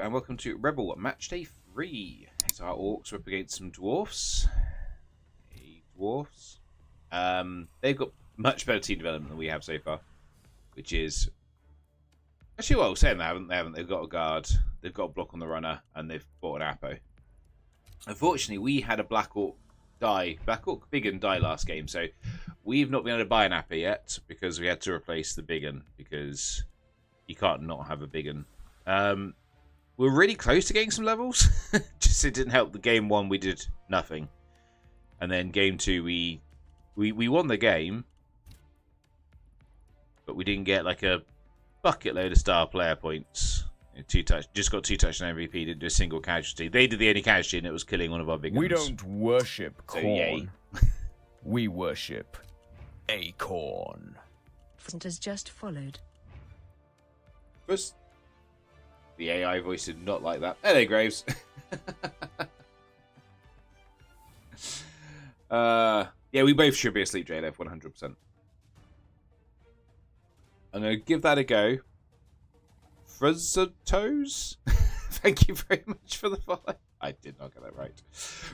and welcome to REBBL Match Day 3. So our Orcs are up against some Dwarves. They've got much better team development than we have so far, which is... Actually, well, saying that, they haven't. They've got a guard, they've got a block on the runner, and they've bought an Apo. Unfortunately, we had a Black Orc Big 'Un die last game, so we've not been able to buy an Apo yet, because we had to replace the Big 'Un, because you can't not have a Big 'Un. We're really close to getting some levels. Just it didn't help. The game one we did nothing, and then game two we won the game, but we didn't get like a bucket load of star player points. Just got 2 touch and MVP. Didn't do a single casualty. They did the only casualty, and it was killing one of our big ones. We don't worship corn. So, we worship acorn. Has just followed. First, the AI voice did not like that. Hello, Graves. Yeah, we both should be asleep, JLF, 100%. I'm going to give that a go. Fruzzatos? Thank you very much for the follow. I did not get that right.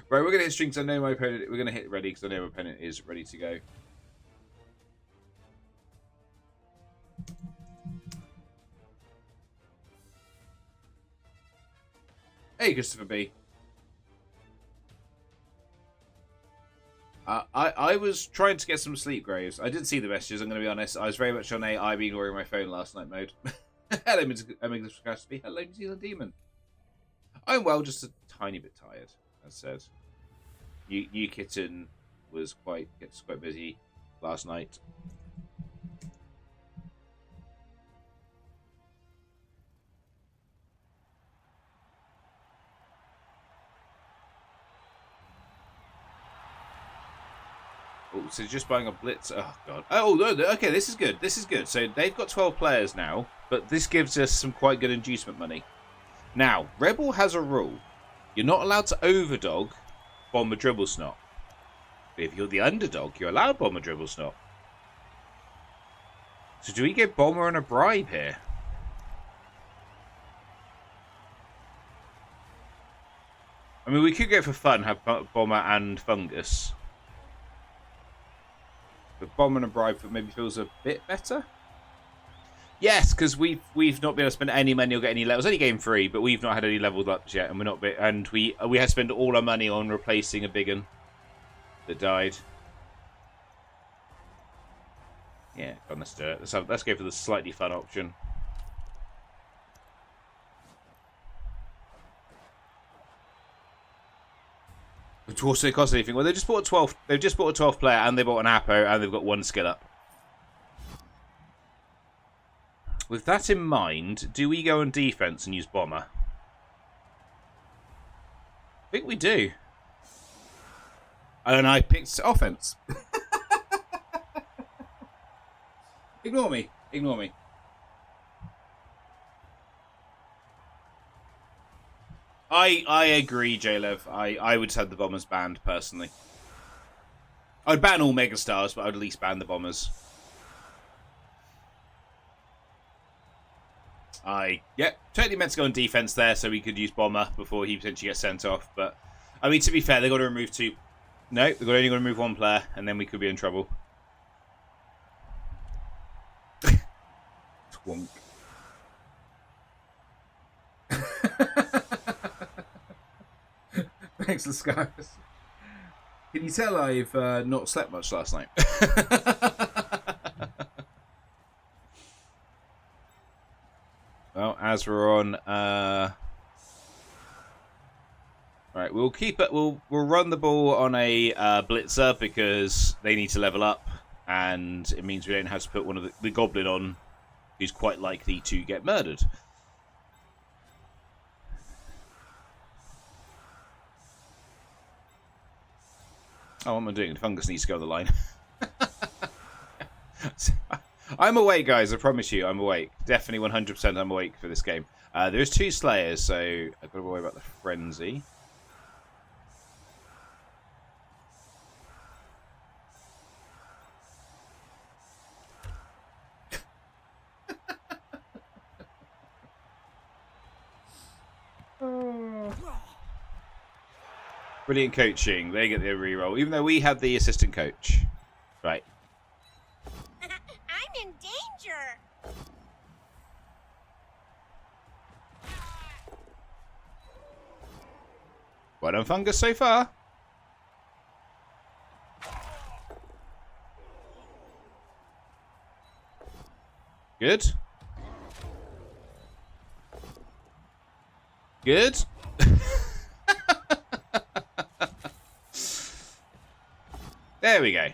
Right, we're going to hit strings. I know my opponent... We're going to hit ready because I know my opponent is ready to go. Hey, Christopher B. I was trying to get some sleep, Graves. I didn't see the messages, I'm going to be honest. I was very much on I'm ignoring my phone last night mode. Hello, English Catastrophe. Hello, New Zealand Demon. I'm well, just a tiny bit tired, as said. New Kitten was quite busy last night. Oh, so just buying a blitz. Oh god. Oh no. Okay, this is good. This is good. So they've got 12 players now, but this gives us some quite good inducement money. Now, REBBL has a rule: you're not allowed to overdog Bomber Dribble Snot. But if you're the underdog, you're allowed Bomber Dribble Snot. So do we give Bomber on a bribe here? I mean, we could go for fun, have Bomber and Fungus. But Bomber and a bribe maybe feels a bit better. Yes, because we've not been able to spend any money or get any levels. Only game 3, but we've not had any leveled ups yet, and we're not. And we had to spend all our money on replacing a big 'Un that died. Yeah, let's do it. Let's go for the slightly fun option. The Dwarves don't cost anything. Well, they just bought a 12. They've just bought a 12 player, and they bought an Apo, and they've got 1 skill up. With that in mind, do we go on defense and use Bomber? I think we do. And I picked offense. Ignore me. Ignore me. I agree, J-Lev. I would have the Bombers banned, personally. I'd ban all Megastars, but I'd at least ban the Bombers. Yeah, totally meant to go on defense there, so we could use Bomber before he potentially gets sent off. But, I mean, to be fair, they've got to remove 2. No, they've only got to remove 1 player, and then we could be in trouble. Twonk. Thanks, Lascaris. Can you tell I've not slept much last night? Well, as we're on, right, we'll keep it. We'll run the ball on a blitzer because they need to level up, and it means we don't have to put one of the goblin on, who's quite likely to get murdered. Oh, what am I doing? The Fungus needs to go on the line. I'm awake, guys. I promise you, I'm awake. Definitely 100% I'm awake for this game. There's 2 Slayers, so I've got to worry about the Frenzy. Brilliant coaching. They get the reroll, even though we had the assistant coach. Right. I'm in danger. Well done, Fungus, so far. Good. Good. There we go.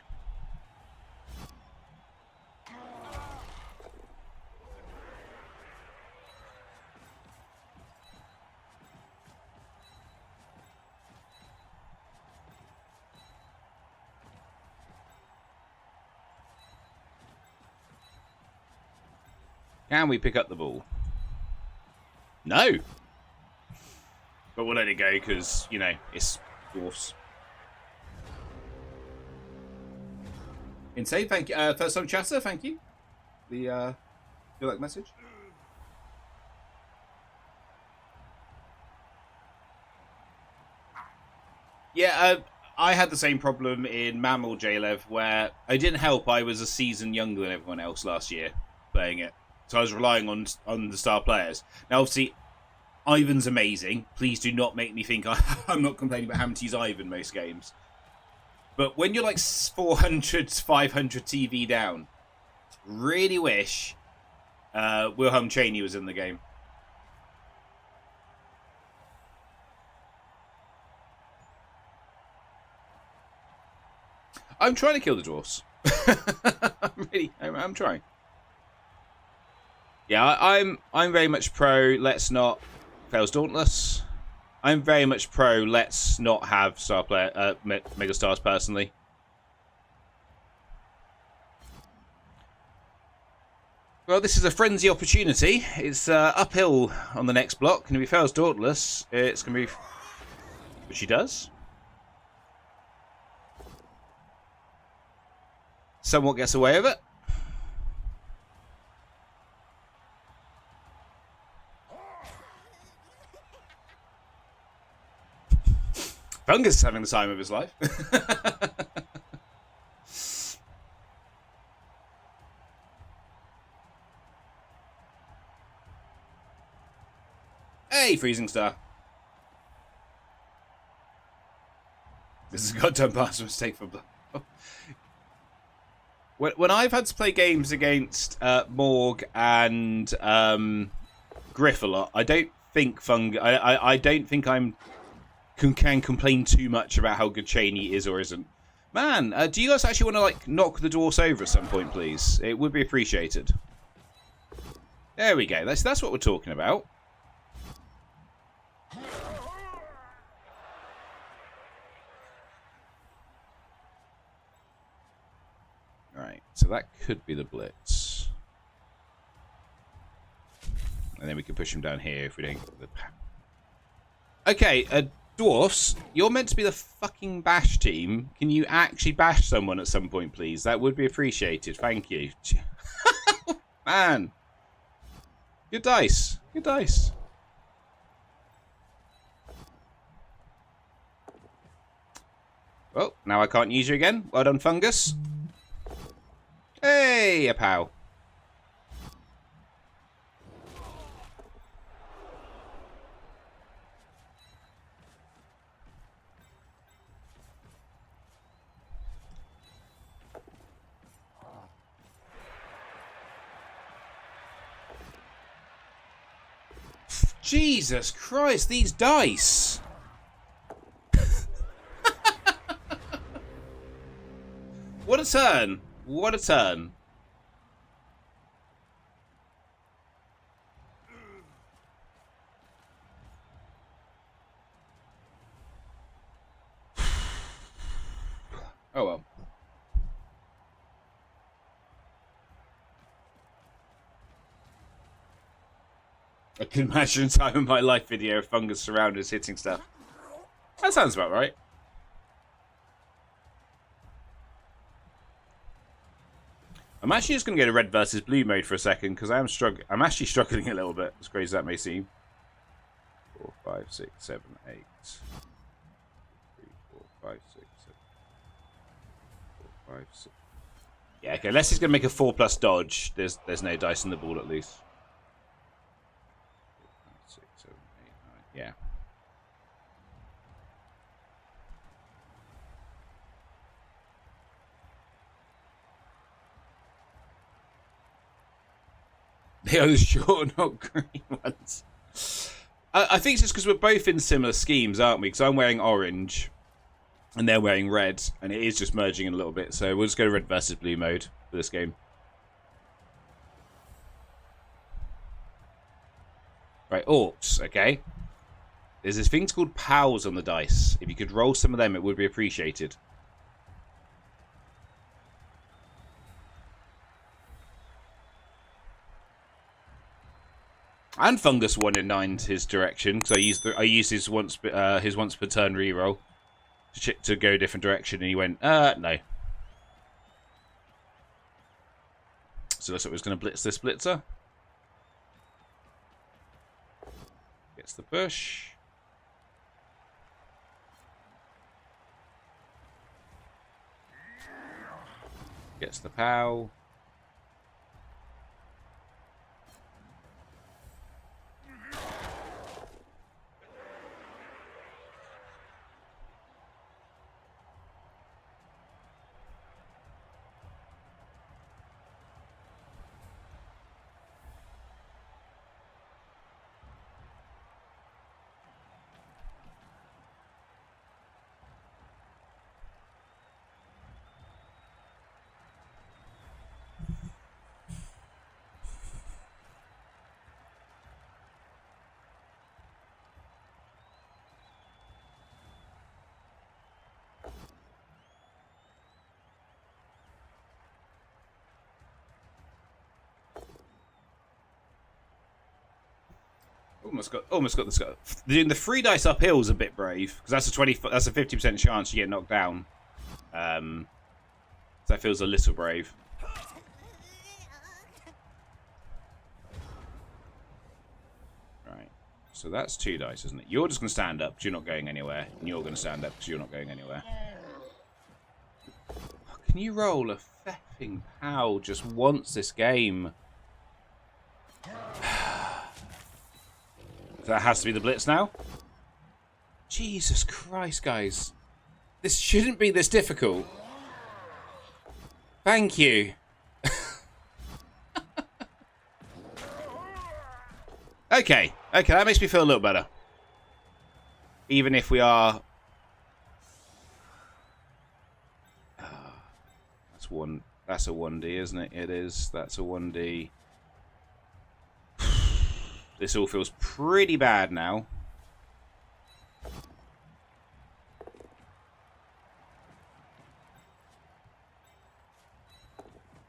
Can we pick up the ball? No. But we'll let it go because, you know, it's dwarfs. Insane, thank you. First time chatter, thank you. The feel like message. Yeah, I had the same problem in Mammal JLev where I didn't help. I was a season younger than everyone else last year playing it. So I was relying on the star players. Now, obviously, Ivan's amazing. Please do not make me think I'm not complaining about having to use Ivan most games. But when you're like 400, 500 TV down, really wish Wilhelm Chaney was in the game. I'm trying to kill the dwarfs. I'm trying. Yeah, I'm very much pro. Let's not fails dauntless. I'm very much pro. Let's not have star player mega stars personally. Well, this is a frenzy opportunity. It's uphill on the next block, and if he fails dauntless, it's going to be, which he does. Somewhat gets away with it. Fungus is having the time of his life. Hey, Freezing Star. This is a goddamn pass mistake for blood. When I've had to play games against Morg and Griff a lot, I don't think I don't think I'm can complain too much about how good Chaney is or isn't. Man, do you guys actually want to like knock the dwarfs over at some point, please? It would be appreciated. There we go. That's what we're talking about. Right, so that could be the blitz. And then we can push him down here if we don't get the... Okay, dwarfs, you're meant to be the fucking bash team. Can you actually bash someone at some point, please? That would be appreciated. Thank you. Man. Good dice. Good dice. Well, now I can't use you again. Well done, Fungus. Hey, a pow. Jesus Christ, these dice. What a turn. What a turn. Oh well. I can imagine a time in my life video of Fungus surrounded hitting stuff. That sounds about right. I'm actually just going to go to red versus blue mode for a second because I'm actually struggling a little bit, as crazy as that may seem. 4, 5, 6, 7, 8. 3, 5, 6, 7, 4, 5, 6. Yeah, okay. Unless he's going to make a 4+ dodge, there's no dice in the ball at least. 4, 5, 6, 7, 8, 9. Yeah. Those short, not green ones. I think it's just because we're both in similar schemes, aren't we? Because I'm wearing orange, and they're wearing red, and it is just merging in a little bit. So we'll just go to red versus blue mode for this game. Right, orcs, okay. There's this thing called pals on the dice. If you could roll some of them, it would be appreciated. And Fungus 1 in 9 his direction because I used his once per turn reroll to go a different direction, and he went no. So looks like we're going to blitz this blitzer. Gets the push. Gets the pow. Almost got this guy. Doing the 3 dice uphill is a bit brave because that's a 50% chance you get knocked down. So that feels a little brave. Right. So that's 2 dice, isn't it? You're just going to stand up because you're not going anywhere, and you're going to stand up because you're not going anywhere. Can you roll a feffing pow just once this game? That has to be the blitz now. Jesus Christ, guys. This shouldn't be this difficult. Thank you. Okay, that makes me feel a little better. Even if we are... That's a 1D, isn't it? It is. That's a 1D. This all feels pretty bad now.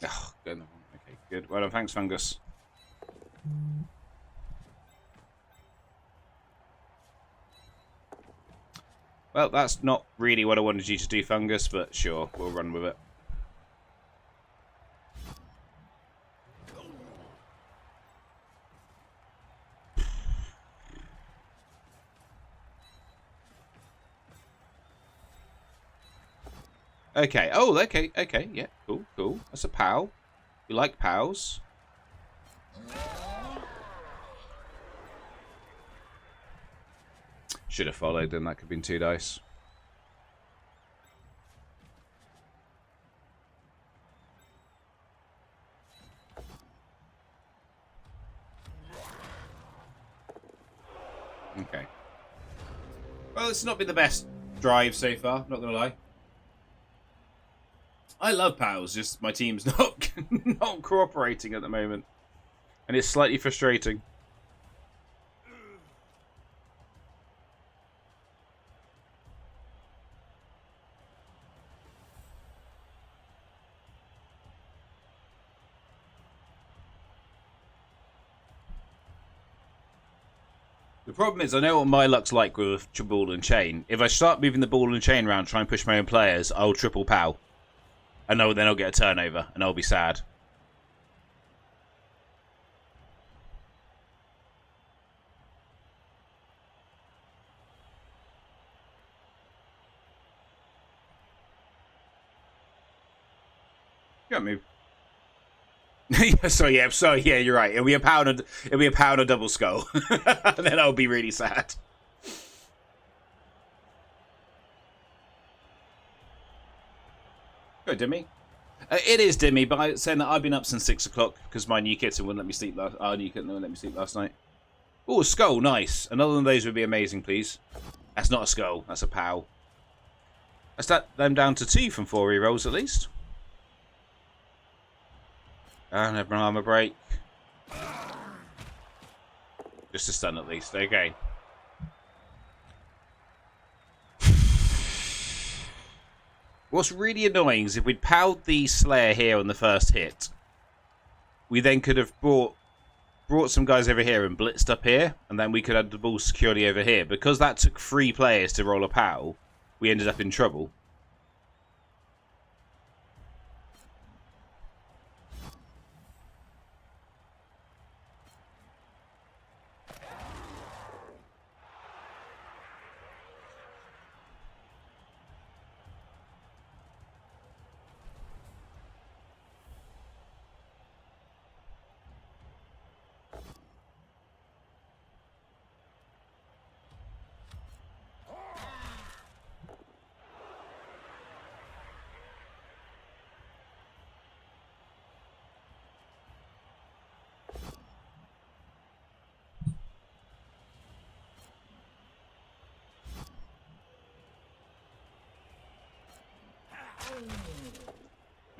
Oh, good. Okay, good. Well done. Thanks, Fungus. Well, that's not really what I wanted you to do, Fungus, but sure, we'll run with it. Okay. Oh, okay. Yeah. Cool. That's a POW. We like POWs. Should have followed, then that could have been 2 dice. Okay. Well, it's not been the best drive so far, not gonna lie. I love POWs, just my team's not cooperating at the moment. And it's slightly frustrating. The problem is, I know what my luck's like with ball and chain. If I start moving the ball and chain around, try and push my own players, I'll triple POW. And then I'll get a turnover, and I'll be sad. Can't move. Sorry, yeah, you're right. It'll be a pound of double skull. And then I'll be really sad. Go, Dimmy. It is Dimmy, but I'm saying that I've been up since 6 o'clock because my new kitten wouldn't let me sleep last night. Oh, a skull, nice. Another one of those would be amazing, please. That's not a skull, that's a POW. That's them down to 2 from 4 rerolls at least. And have an armor break. Just a stun at least, okay. What's really annoying is if we'd POW'd the Slayer here on the first hit, we then could have brought some guys over here and blitzed up here, and then we could have the ball securely over here. Because that took 3 players to roll a POW, we ended up in trouble.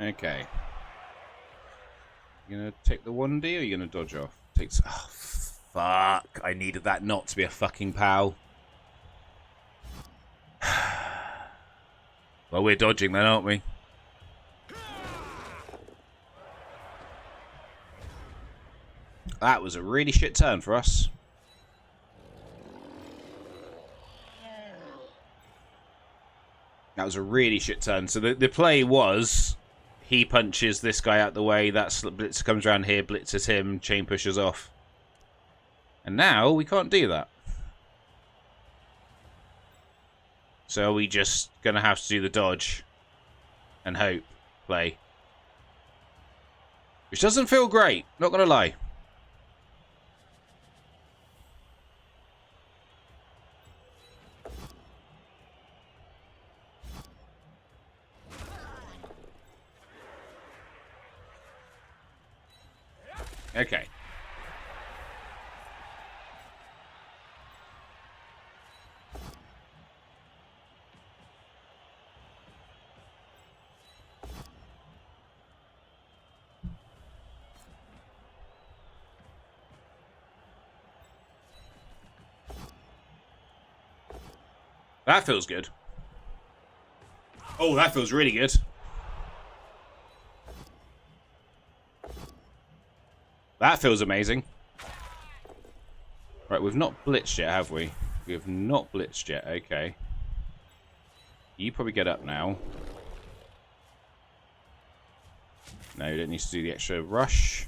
Okay. You gonna take the 1D or you gonna dodge off? Takes. Oh, fuck. I needed that not to be a fucking POW. Well, we're dodging then, aren't we? That was a really shit turn for us. That was a really shit turn. So the play was, he punches this guy out the way, that blitzer comes around here, blitzes him, chain pushes off. And now we can't do that. So are we just going to have to do the dodge and hope play? Which doesn't feel great, not going to lie. Okay. That feels good. Oh, that feels really good. That feels amazing. Right, we've not blitzed yet, have we? We have not blitzed yet, okay. You probably get up now. No, you don't need to do the extra rush.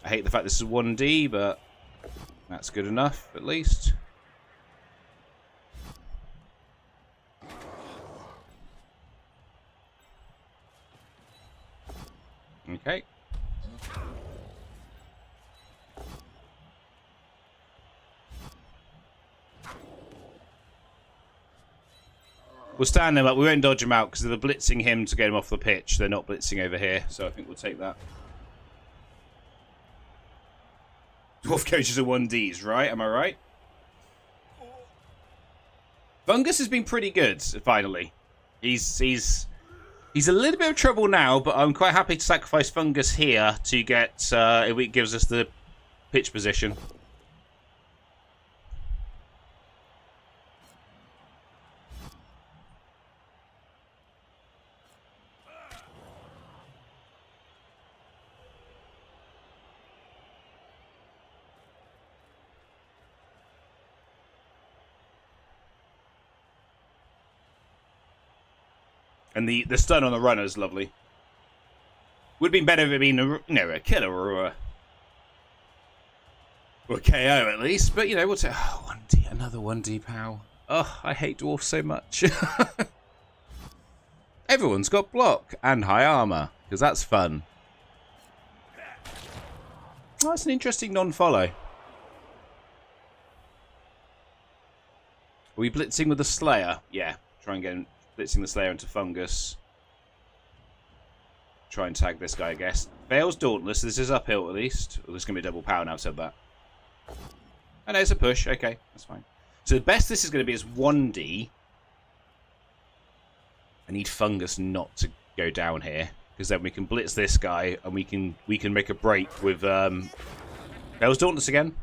I hate the fact this is 1D, but that's good enough, at least. Okay. We'll stand them up. We won't dodge them out because they're blitzing him to get him off the pitch. They're not blitzing over here, so I think we'll take that. Dwarf coaches are 1Ds, right? Am I right? Fungus has been pretty good, finally. He's a little bit of trouble now, but I'm quite happy to sacrifice Fungus here to get, if it gives us the pitch position. And the stun on the runner is lovely. Would have been better if it had been a killer or a KO at least. But, you know, we'll take... Oh, 1D, another 1D POW. Oh, I hate dwarfs so much. Everyone's got block and high armor, because that's fun. Oh, that's an interesting non-follow. Are we blitzing with the Slayer? Yeah. Try and get blitzing the Slayer into Fungus. Try and tag this guy, I guess. Fails Dauntless. This is uphill at least. Well, there's going to be a double power now, I've said that. Oh, no, it's a push. Okay, that's fine. So the best this is going to be is 1D. I need Fungus not to go down here, because then we can blitz this guy and we can make a break with Fails Dauntless again.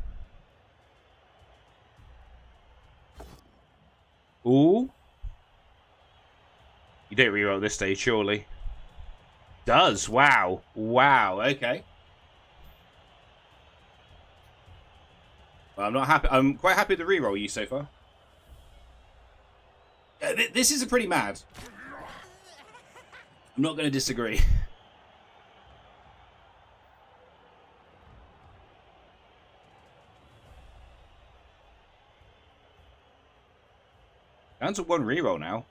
Ooh. You don't reroll this stage, surely. Does. Wow. Wow. Okay. Well, I'm not happy. I'm quite happy with the reroll you so far. This is a pretty mad. I'm not going to disagree. Down to 1 reroll now.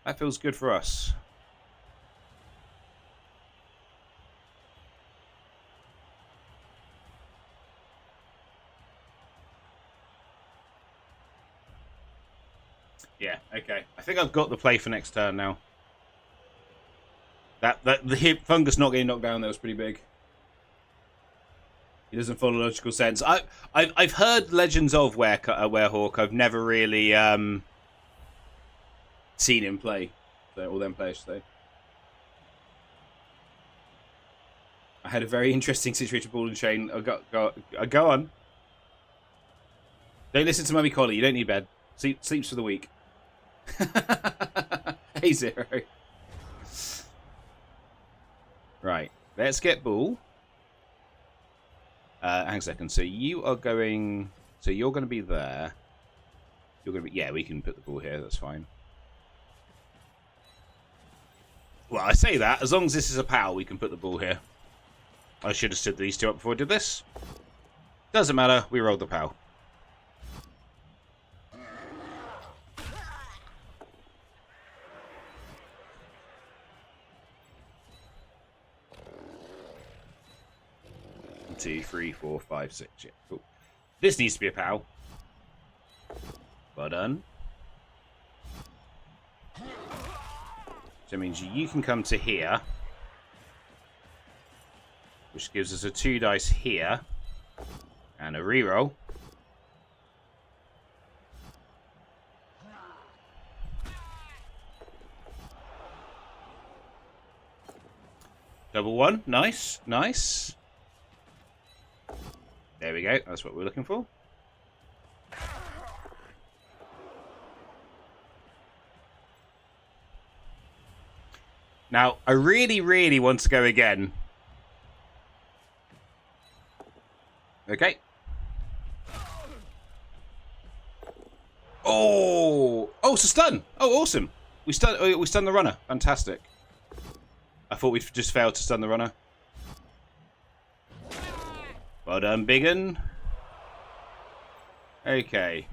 That feels good for us. Yeah, okay. I think I've got the play for next turn now. The hip Fungus not getting knocked down, that was pretty big. It doesn't follow logical sense. I've heard legends of Werehawk. I've never really seen him play. So, all them players today. I had a very interesting situation with Ball and Chain. Go on. Don't listen to Mummy Collie. You don't need bed. Sleeps for the week. Hey, Zero. Right. Let's get Bull. Hang on a second. So you are going... So you're going to be there. You're going to be... Yeah, we can put the Bull here. That's fine. Well, I say that. As long as this is a POW, we can put the Bull here. I should have stood these two up before I did this. Doesn't matter. We rolled the POW. Two, 3, 4, 5, 6. Yeah, cool. This needs to be a POW. Well done. So that means you can come to here, which gives us a 2 dice here and a reroll. Double 1. Nice, nice. There we go. That's what we're looking for. Now, I really, really want to go again. Okay. Oh! Oh, it's a stun! Oh, awesome! We stun the runner. Fantastic. I thought we just failed to stun the runner. Well done, Biggin. Okay.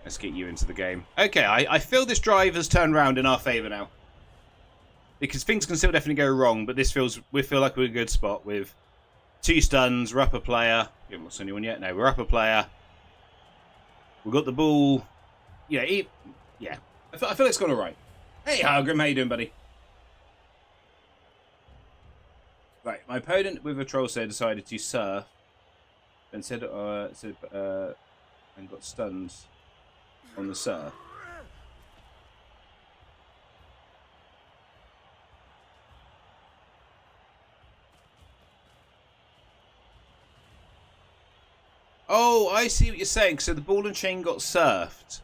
Let's get you into the game. Okay, I feel this drive has turned around in our favour now. Because things can still definitely go wrong, but we feel like we're in a good spot with 2 stuns, we're up a player. We haven't lost anyone yet. No, we're up a player. We've got the ball. Yeah, I feel it's gone alright. Hey, Hargrim, how you doing, buddy? Right, my opponent with a troll said decided to surf, and and got stunned on the surf. Oh, I see what you're saying. So the ball and chain got surfed,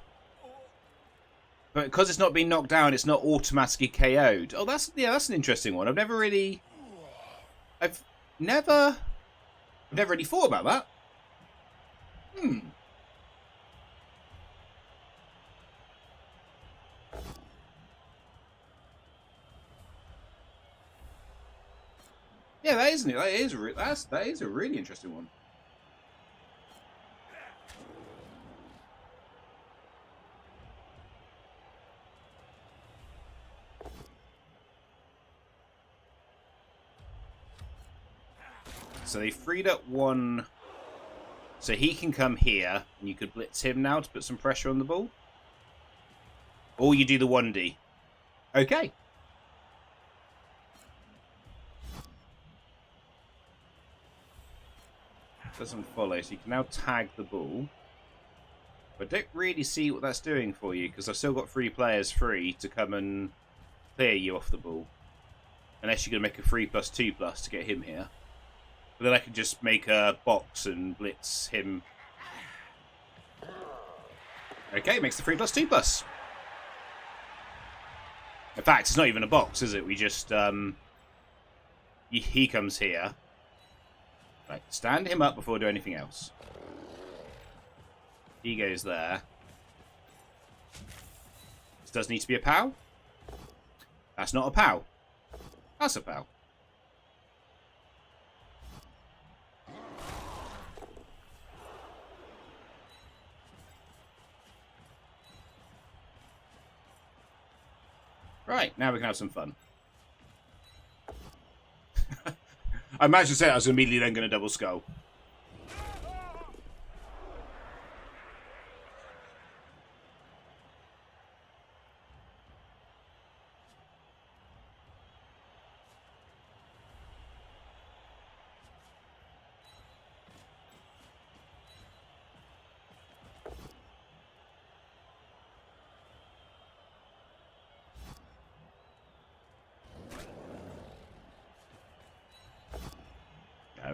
but because it's not been knocked down, it's not automatically KO'd. Oh, that's an interesting one. I've never really thought about that. Yeah, that isn't it. That is a really interesting one. So they freed up one. So he can come here, and you could blitz him now to put some pressure on the ball. Or you do the 1D. Okay. Doesn't follow, so you can now tag the ball. But I don't really see what that's doing for you, because I've still got 3 players free to come and clear you off the ball. Unless you're going to make a 3+2+ to get him here. But then I can just make a box and blitz him. Okay, makes the 3+2+. In fact, it's not even a box, is it? We just, he comes here. Right, stand him up before I do anything else. He goes there. This does need to be a POW. That's not a POW. That's a POW. Right, now we can have some fun. I imagine saying I was immediately then going to double skull.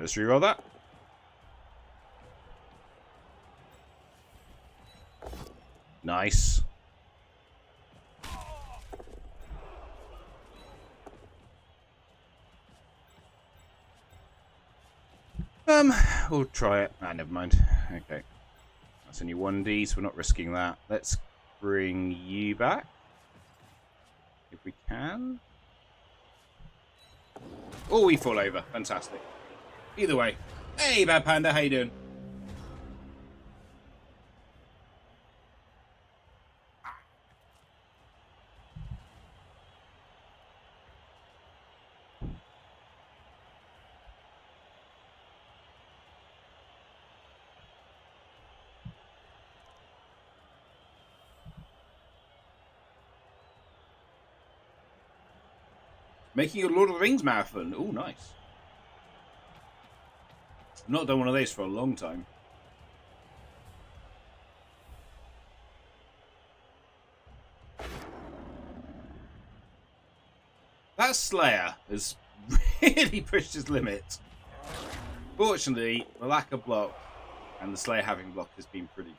Let's reroll that. Nice. We'll try it. Ah, never mind. Okay. That's only 1D, so we're not risking that. Let's bring you back. If we can. Oh, we fall over. Fantastic. Either way. Hey, Bad Panda, how you doing? Making a Lord of the Rings marathon. Oh, nice. I've not done one of those for a long time. That Slayer has really pushed his limits. Fortunately, the lack of block and the Slayer having block has been pretty good.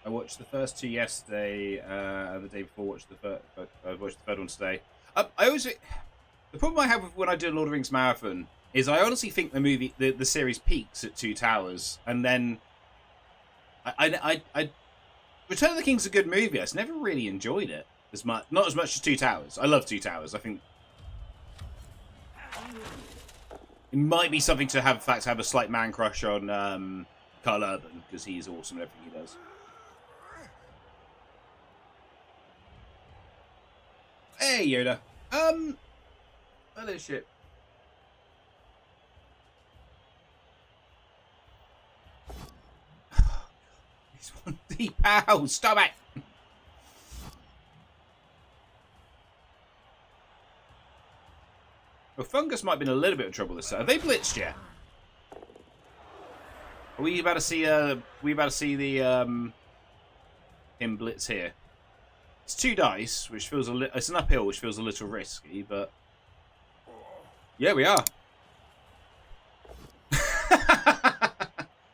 I watched the first 2 yesterday, and the day before watched I watched the third one today. I always the problem I have with when I do a Lord of the Rings marathon is I honestly think the series peaks at 2 Towers, and then I Return of the King's a good movie. I just never really enjoyed it as much, not as much as 2 Towers. I love 2 Towers. I think it might be something to have a slight man crush on Carl Urban, because he's awesome at everything he does. Hey, Yoda. Other shit. He's 1D pals. Stop it. Well, Fungus might be in a little bit of trouble this time. Have they blitzed yet? Are we about to see? Him blitz here? It's 2 dice, which feels it's an uphill, which feels a little risky, but yeah, we are.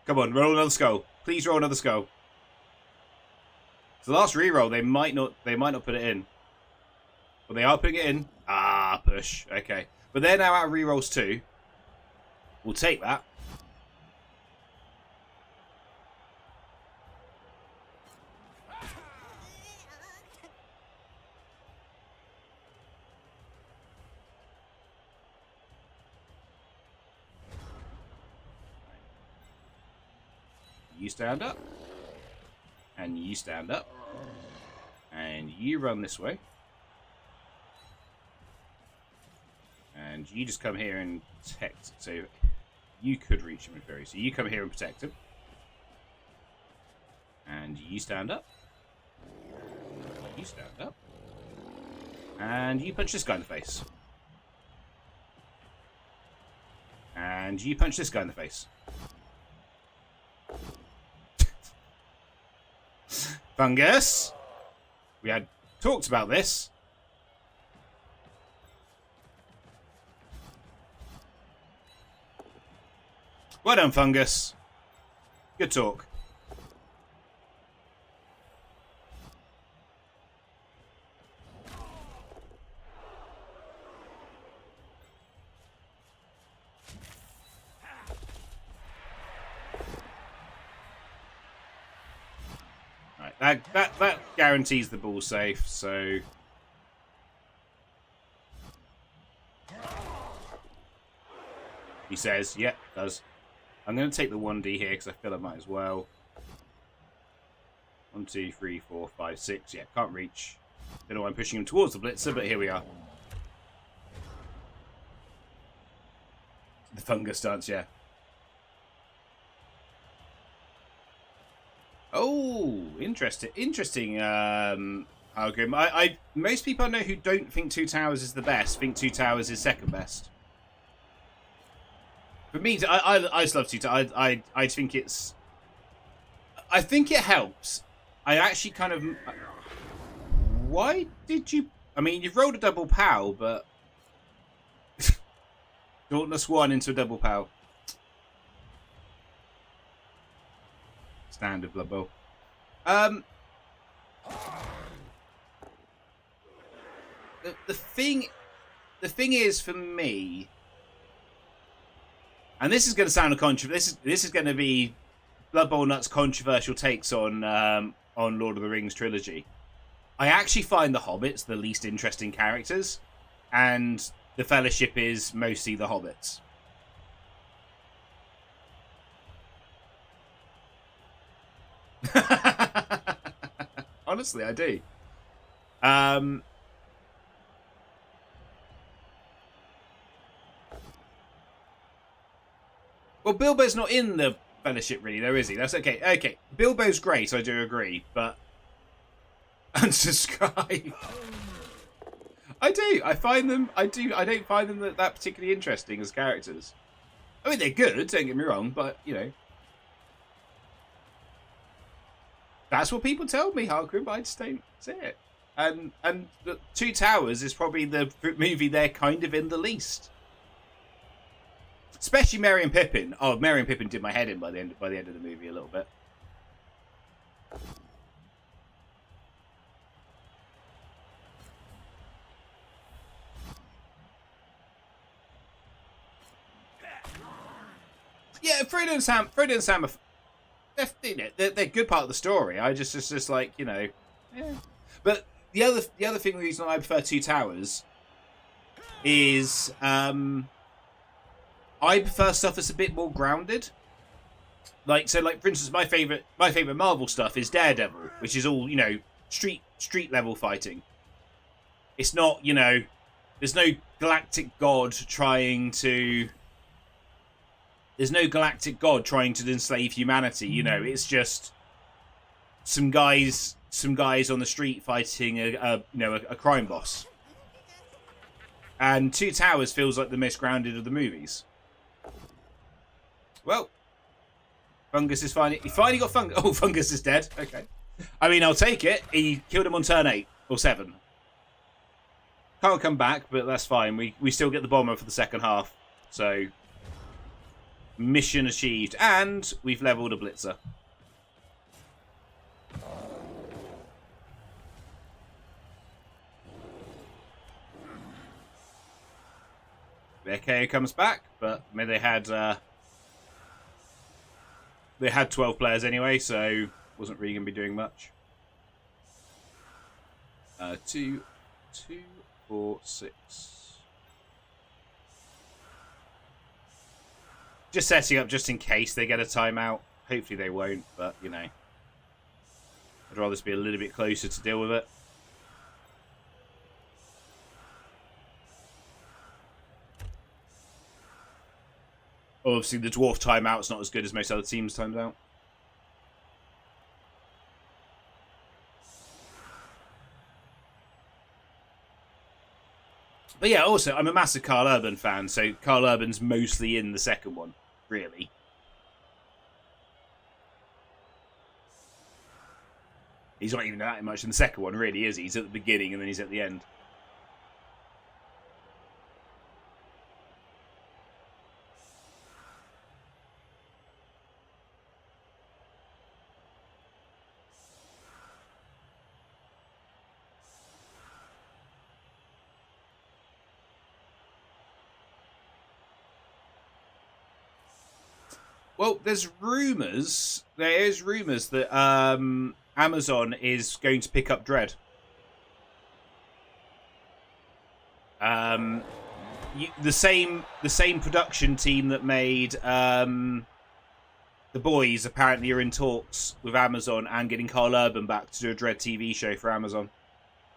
Come on, roll another skull. Please roll another skull. It's the last reroll. They might not put it in, but they are putting it in. Ah, push. Okay, but they're now out of rerolls too. We'll take that. You stand up. And you stand up. And you run this way. And you just come here and protect. So you could reach him in theory. So you come here and protect him. And you stand up. You stand up. And you punch this guy in the face. And you punch this guy in the face. Fungus! We had talked about this. Well done, Fungus. Good talk. Right, that guarantees the ball safe, so he says, yeah, does. I'm going to take the 1D here because I feel I might as well. 1, 2, 3, 4, 5, 6. Yeah, can't reach. Don't know why I'm pushing him towards the blitzer, but here we are. The fungus dance, yeah. Oh, interesting. Algorithm. Most people I know who don't think Two Towers is the best think Two Towers is second best. For me, I just love Two Towers. I think it's. I think it helps. I actually kind of. Why did you? I mean, you've rolled a double POW, but Dauntless 1 into a double POW. Standard Blood Bowl. The thing is for me, and this is going to sound a controversial. This is going to be Blood Bowl Nuts' controversial takes on Lord of the Rings trilogy. I actually find the Hobbits the least interesting characters, and the Fellowship is mostly the Hobbits. Honestly, I do. Well, Bilbo's not in the Fellowship, really, though, is he? That's okay. Okay, Bilbo's great, I do agree, but unsubscribe. I do. I find them. I do. I don't find them that particularly interesting as characters. I mean, they're good. Don't get me wrong, but you know. That's what people tell me, Hargrim, but I just don't see it. And the Two Towers is probably the movie they're kind of in the least. Especially Merry and Pippin. Oh, Merry and Pippin did my head in by the end of the movie a little bit. Yeah, Frodo and Sam are. They're a good part of the story. It's just like, you know, yeah. But the other thing, the reason I prefer Two Towers is I prefer stuff that's a bit more grounded. Like for instance, my favorite Marvel stuff is Daredevil, which is all, you know, street level fighting. It's not, you know, there's no galactic god trying to. There's no galactic god trying to enslave humanity, you know. It's just some guys on the street fighting a crime boss. And Two Towers feels like the most grounded of the movies. Well, Fungus is he finally got Fungus. Oh, Fungus is dead. Okay. I mean, I'll take it. He killed him on turn 8 or 7. Can't come back, but that's fine. We still get the bomber for the second half. So. Mission achieved, and we've leveled a blitzer. Their KO comes back, but I mean, they had 12 players anyway, so wasn't really going to be doing much. 2, 4, 6. Just setting up just in case they get a timeout. Hopefully they won't, but you know. I'd rather just be a little bit closer to deal with it. Obviously, the dwarf timeout's not as good as most other teams' timeout. But yeah, also, I'm a massive Carl Urban fan, so Carl Urban's mostly in the second one, really. He's not even that much in the second one, really, is he? He's at the beginning and then he's at the end. Well, there's rumours. There is rumours that Amazon is going to pick up Dread. The same production team that made The Boys apparently are in talks with Amazon and getting Carl Urban back to do a Dread TV show for Amazon,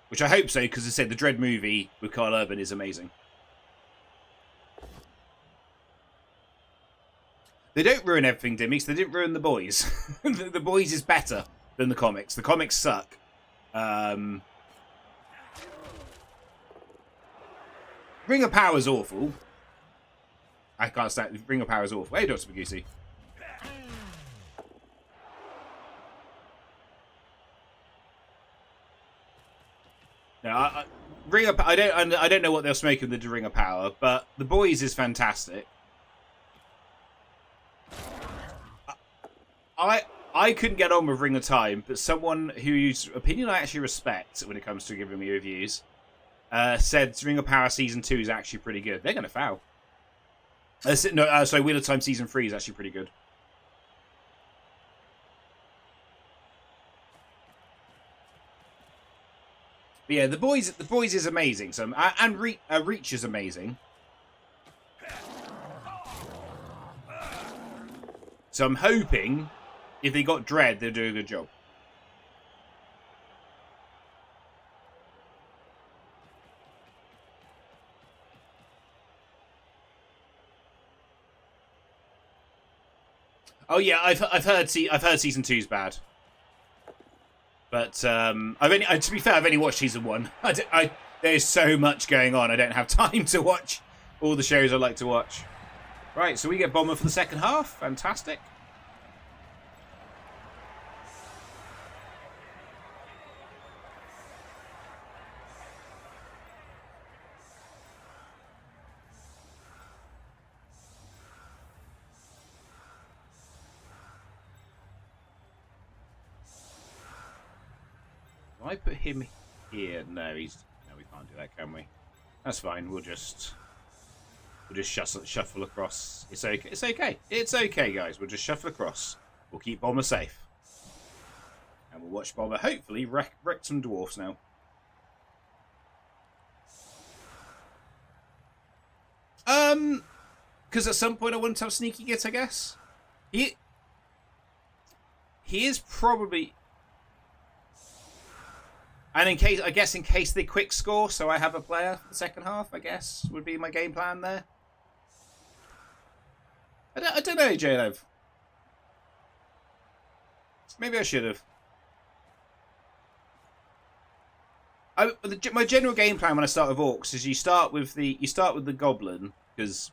which I hope so, because I said the Dread movie with Carl Urban is amazing. They don't ruin everything, Dimmicks. They didn't ruin The Boys. The Boys is better than the comics. The comics suck. Ring of Power's awful. I can't stand Ring of Power's awful. Hey, Dr. Magusi. No, Ring of I don't know what they'll smoke in the Ring of Power, but The Boys is fantastic. I couldn't get on with Ring of Time, but someone whose opinion I actually respect when it comes to giving me reviews said Ring of Power Season 2 is actually pretty good. They're going to foul. Sorry, Wheel of Time Season 3 is actually pretty good. But yeah, The Boys is amazing. So and Reach is amazing. So I'm hoping if they got Dread, they'll do a good job. Oh yeah, I've heard season 2's bad, but to be fair, I've only watched season 1. There's so much going on, I don't have time to watch all the shows I like to watch. Right, so we get Bomber for the second half. Fantastic. I put him here? No, we can't do that, can we? That's fine. We'll just shuffle across. It's okay. It's okay. It's okay, guys. We'll just shuffle across. We'll keep Bomber safe, and we'll watch Bomber hopefully wreck some dwarfs now. Because at some point I want to have Sneaky Git, I guess. He is probably. And in case they quick score, so I have a player for the second half, I guess, would be my game plan there. I don't know, J-Lev. Maybe I should have. My general game plan when I start with Orcs is you start with the Goblin because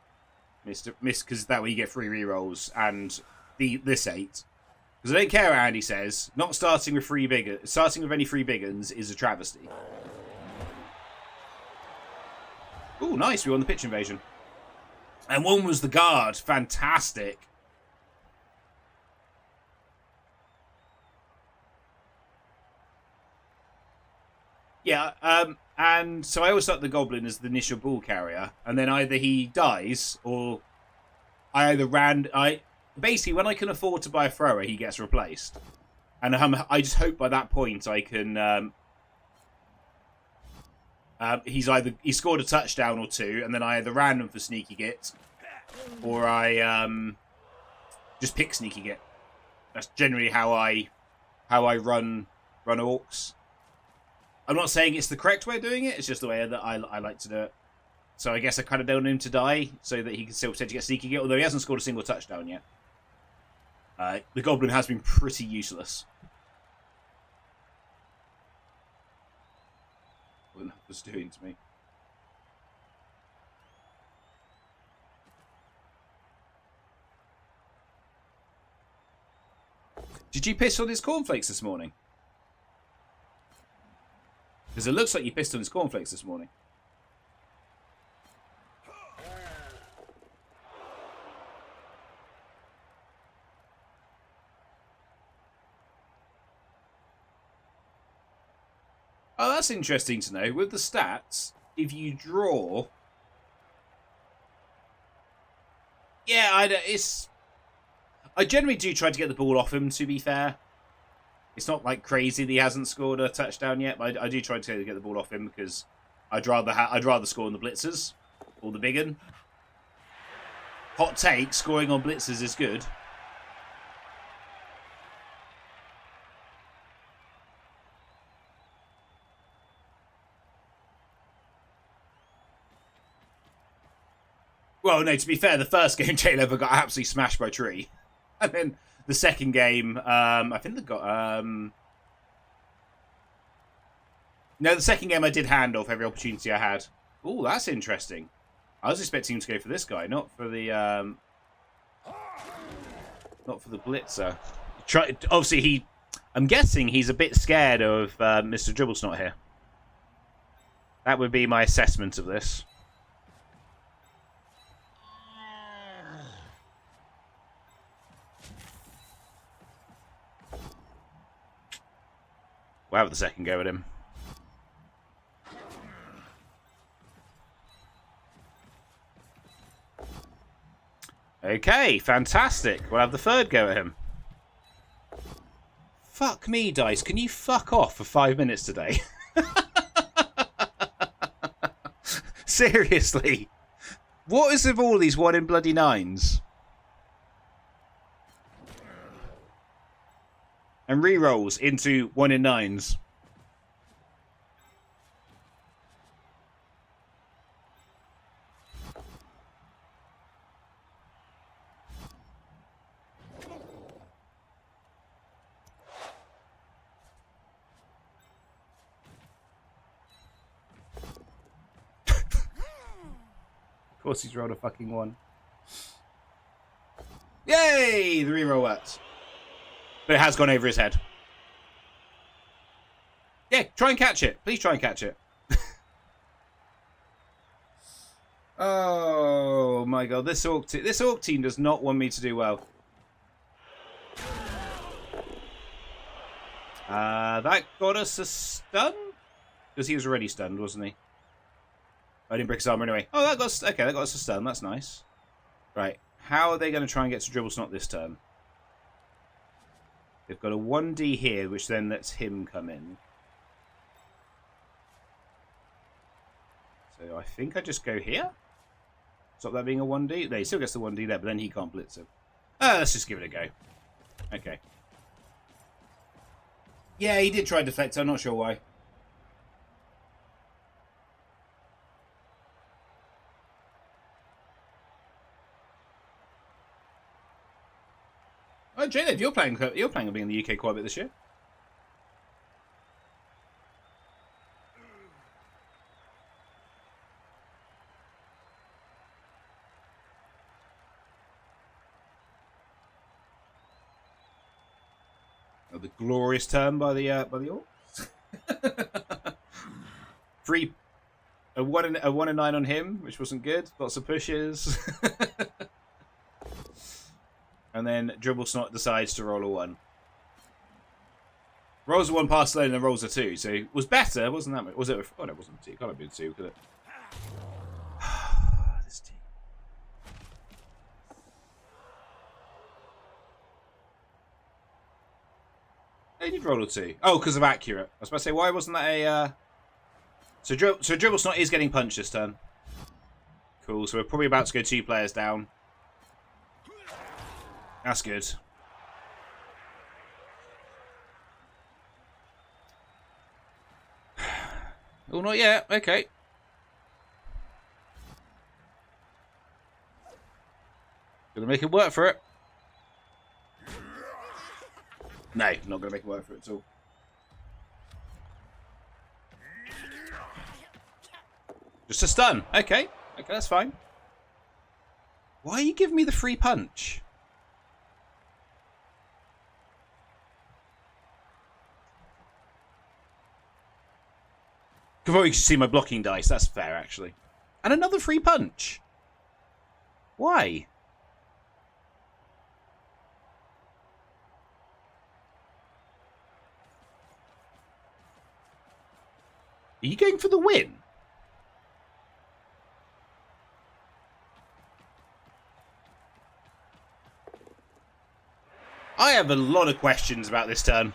that way you get 3 rerolls and this 8. Because I don't care what Andy says, not starting with any 3 big uns is a travesty. Ooh, nice, we won the pitch invasion. And one was the guard, fantastic. Yeah, and so I always start the Goblin as the initial ball carrier, and then either he dies, or basically, when I can afford to buy a thrower, he gets replaced. And I just hope by that point I can... he scored a touchdown or 2, and then I either ran him for Sneaky Git, or I just pick Sneaky Git. That's generally how I run run orcs. I'm not saying it's the correct way of doing it. It's just the way that I like to do it. So I guess I kind of don't want him to die so that he can still potentially get sneaky, although he hasn't scored a single touchdown yet. The Goblin has been pretty useless. What that was doing to me. Did you piss on his cornflakes this morning? Because it looks like you pissed on his cornflakes this morning. Oh, that's interesting to know. With the stats, if you draw... Yeah, I generally do try to get the ball off him, to be fair. It's not like crazy that he hasn't scored a touchdown yet, but I do try to get the ball off him because I'd rather score on the blitzers or the big un. Hot take, scoring on blitzers is good. Well, no, to be fair, the first game J-Lever got absolutely smashed by Tree. And then the second game, I think they got... No, the second game I did hand off every opportunity I had. Oh, that's interesting. I was expecting him to go for this guy, not for the blitzer. Obviously, I'm guessing he's a bit scared of Mr. Dribblesnot here. That would be my assessment of this. We'll have the second go at him. Okay, fantastic. We'll have the third go at him. Fuck me, Dice. Can you fuck off for 5 minutes today? Seriously. What is with all these 1 in bloody 9s? And re-rolls into 1 in 9s. Of course he's rolled a fucking 1. Yay! The re-roll works. But it has gone over his head. Yeah, try and catch it. Please try and catch it. Oh my god, this orc team does not want me to do well. That got us a stun? Because he was already stunned, wasn't he? I didn't break his armor anyway. Oh, that got us a stun. That's nice. Right, how are they going to try and get to Dribblesnot this turn? They've got a 1D here, which then lets him come in. So I think I just go here. Stop that being a 1D. No, he still gets the 1D there, but then he can't blitz him. Let's just give it a go. Okay. Yeah, he did try deflect. I'm not sure why. Oh, J-Lev, you're playing on being in the UK quite a bit this year. Oh, the glorious turn by the Orcs. A 1 and 9 on him, which wasn't good. Lots of pushes. And then Dribblesnot decides to roll a 1. Rolls a 1 past lane and then rolls a 2. So it was better, wasn't that much? Was it? Oh, no, it wasn't a 2. It can't have been a 2, could it? This team. They did roll a 2. Oh, because of accurate. I was about to say, why wasn't that a... So Dribblesnot is getting punched this turn. Cool, so we're probably about to go 2 players down. That's good. Oh, not yet. Okay. Gonna make it work for it. No, not gonna make it work for it at all. Just a stun. Okay. Okay, that's fine. Why are you giving me the free punch? Before you can see my blocking dice. That's fair, actually. And another free punch. Why? Are you going for the win? I have a lot of questions about this turn.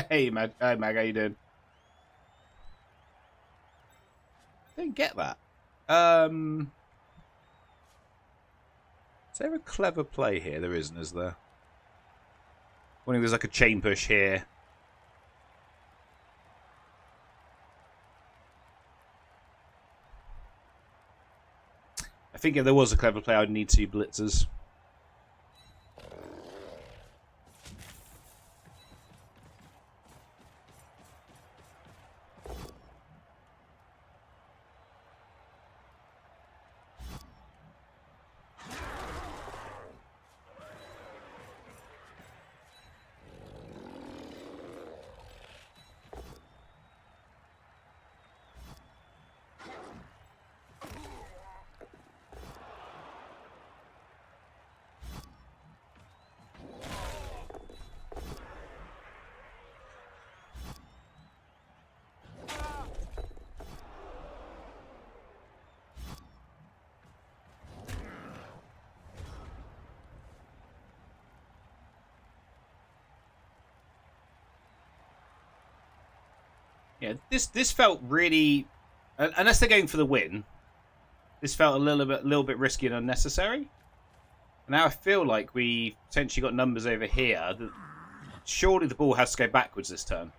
Hey, Mag, how you doing? Don't get that. Is there a clever play here? There isn't, is there? I think there's like a chain push here. I think if there was a clever play, I'd need 2 blitzers. Yeah, this felt really, unless they're going for the win, this felt a little bit risky and unnecessary. Now I feel like we potentially got numbers over here. Surely the ball has to go backwards this turn.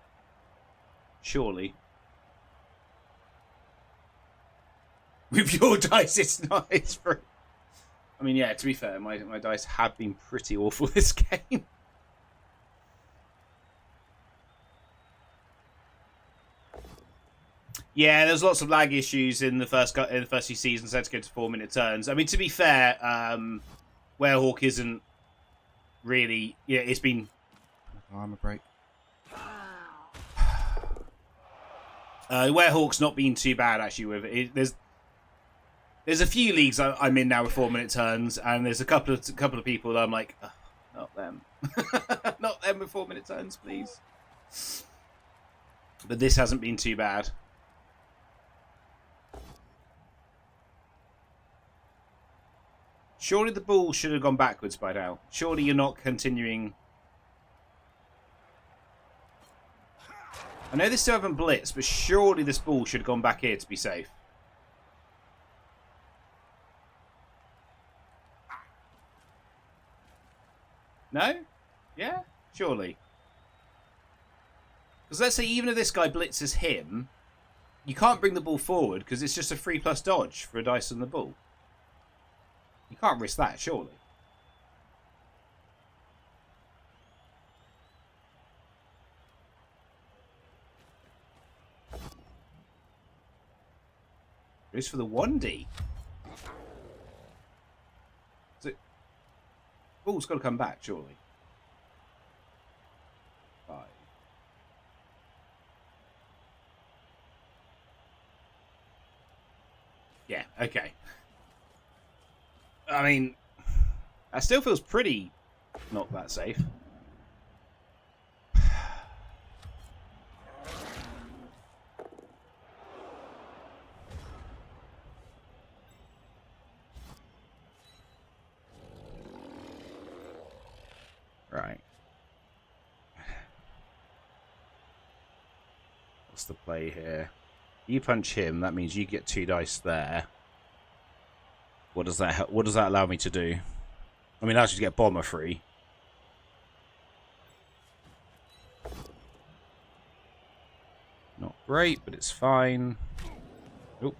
Surely. With your dice, it's not. It's for. I mean, yeah. To be fair, my dice have been pretty awful this game. Yeah, there's lots of lag issues in the first few seasons. Had to go to 4-minute turns. I mean, to be fair, Werehawk isn't really. Yeah, it's been. Armor break. Werehawk's not been too bad actually with it. There's a few leagues I'm in now with 4-minute turns, and there's a couple of people that I'm like, oh, not them, not them with 4-minute turns, please. But this hasn't been too bad. Surely the ball should have gone backwards by now. Surely you're not continuing. I know they still haven't blitzed, but surely this ball should have gone back here to be safe. No? Yeah? Surely. Because let's say even if this guy blitzes him, you can't bring the ball forward because it's just a 3+ dodge for a dice on the ball. You can't risk that, surely. Goes for the 1D. So, ball's got to come back, surely. 5. Yeah, okay. I mean, that still feels pretty not that safe. Right. What's the play here? You punch him, that means you get 2 dice there. What does that allow me to do? I mean, actually, to get bomber free. Not great, but it's fine. Oh.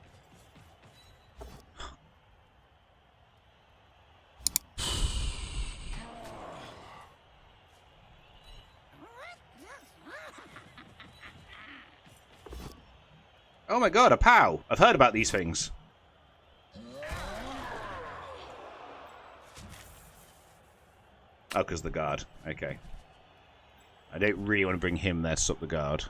Oh my god, a POW! I've heard about these things. Oh, because the guard. Okay. I don't really want to bring him there to stop the guard.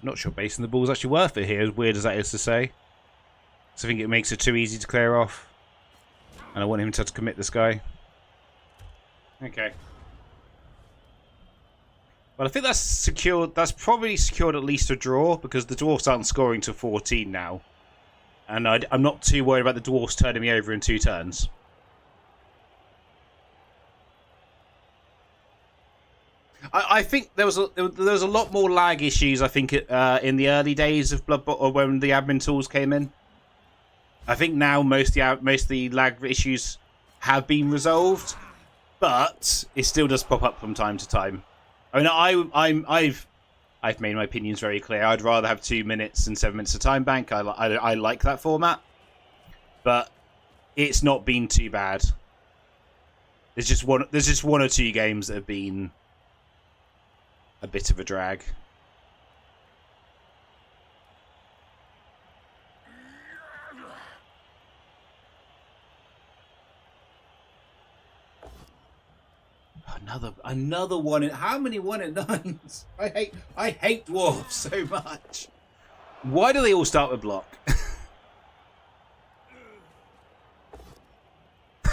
I'm not sure basing the ball is actually worth it here, as weird as that is to say. So I think it makes it too easy to clear off. And I want him to commit this guy. Okay. Well, I think that's secured. That's probably secured at least a draw, because the Dwarfs aren't scoring to 14 now. And I'm not too worried about the Dwarfs turning me over in 2 turns. I think there was a lot more lag issues. I think in the early days of Blood Bowl, or when the admin tools came in. I think now most of the lag issues have been resolved, but it still does pop up from time to time. I mean, I've made my opinions very clear. I'd rather have 2 minutes and 7 minutes of time bank. I like that format, but it's not been too bad. There's just one or two games that have been a bit of a drag. Another one. How many 1-9s? I hate dwarves so much. Why do they all start with block?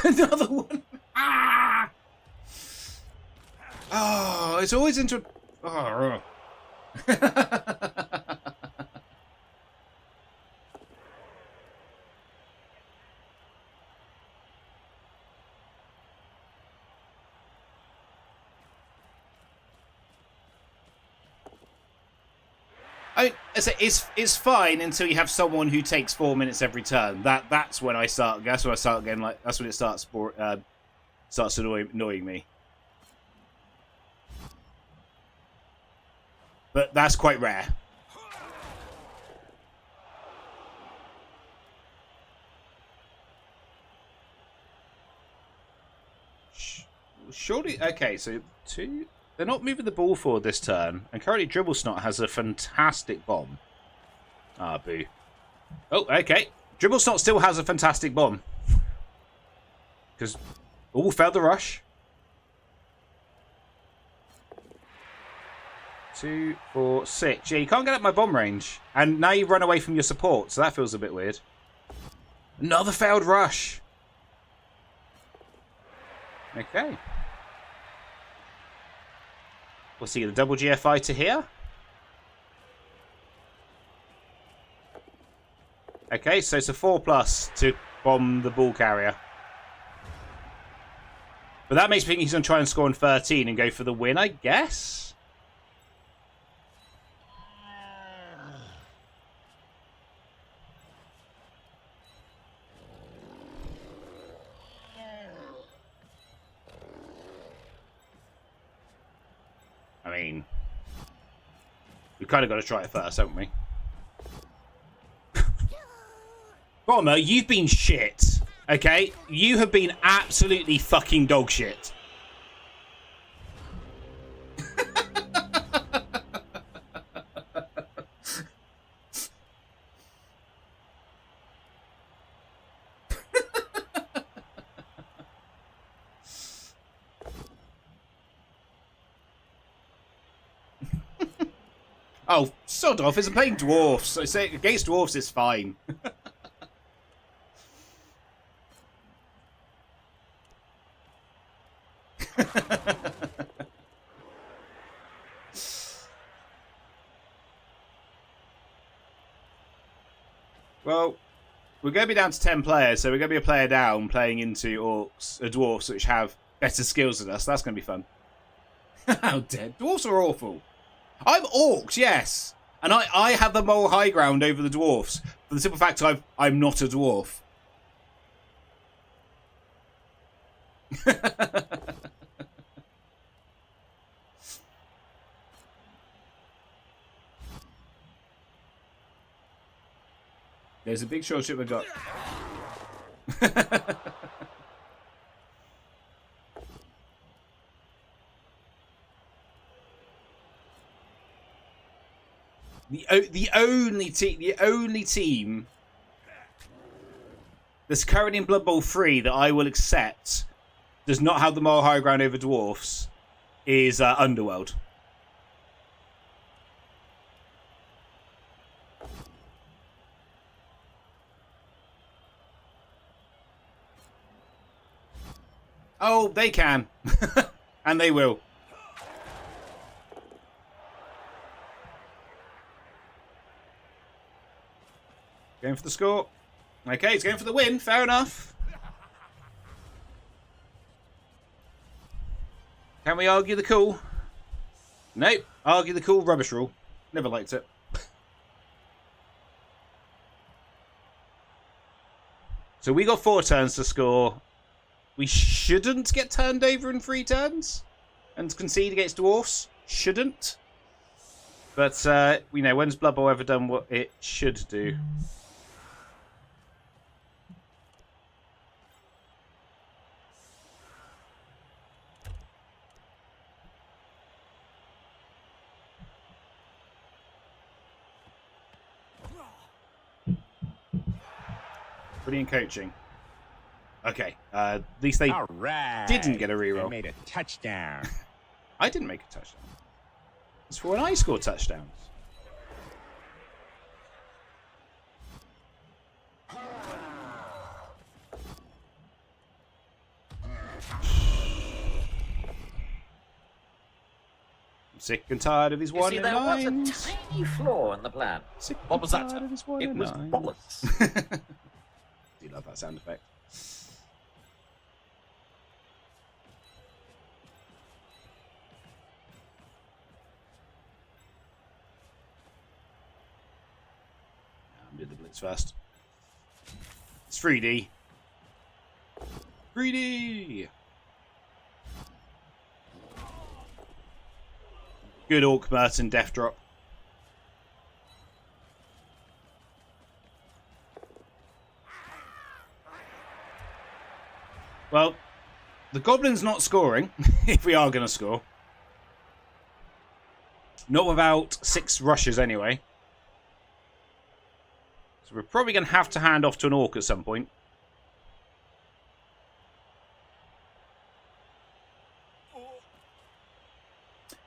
Another one. Ah! Oh, it's always into. Oh. It's fine until you have someone who takes 4 minutes every turn. That's when I start. That's when I start getting like. That's when it starts annoying me. But that's quite rare. Surely, okay. So 2. They're not moving the ball forward this turn, and currently Dribblesnot has a fantastic bomb. Ah, boo. Oh, okay. Dribblesnot still has a fantastic bomb. Because... Oh, failed the rush. 2, 4, 6. Yeah, you can't get at my bomb range. And now you run away from your support, so that feels a bit weird. Another failed rush. Okay. We'll see the double GFI to here. Okay, so it's a 4+ to bomb the ball carrier. But that makes me think he's going to try and score on 13 and go for the win, I guess? I mean, we've kind of got to try it first, haven't we? Bomber, you've been shit. Okay? You have been absolutely fucking dog shit. Oh, sod off. Isn't playing dwarfs. So say against dwarfs is fine. Well, we're going to be down to 10 players, so we're going to be a player down playing into dwarfs which have better skills than us. That's going to be fun. How dead. Dwarfs are awful. I'm orcs, yes. And I have the moral high ground over the dwarfs. For the simple fact I'm not a dwarf. There's a big short ship we got. The only team that's currently in Blood Bowl 3 that I will accept does not have the moral high ground over dwarfs is Underworld. Oh, they can. And they will. Going for the score. Okay, he's going for the win. Fair enough. Can we argue the cool? Nope. Argue the cool rubbish rule. Never liked it. So we got 4 turns to score. We shouldn't get turned over in 3 turns and concede against dwarfs. Shouldn't. But, you know, when's Blood Bowl ever done what it should do? Brilliant coaching. Okay, at least they didn't get a reroll. They made a touchdown. I didn't make a touchdown. It's for when I score touchdowns. I'm sick and tired of his one and there was nines. a tiny flaw in the plan. Sick What and was that, tired sir? of his one It and was nines. bollocks. Do you love that sound effect? I'm doing the blitz first. It's 3D. 3D! Good Orc Merton death drop. Well, the Goblin's not scoring, if we are going to score. Not without 6 rushes anyway. So we're probably going to have to hand off to an Orc at some point.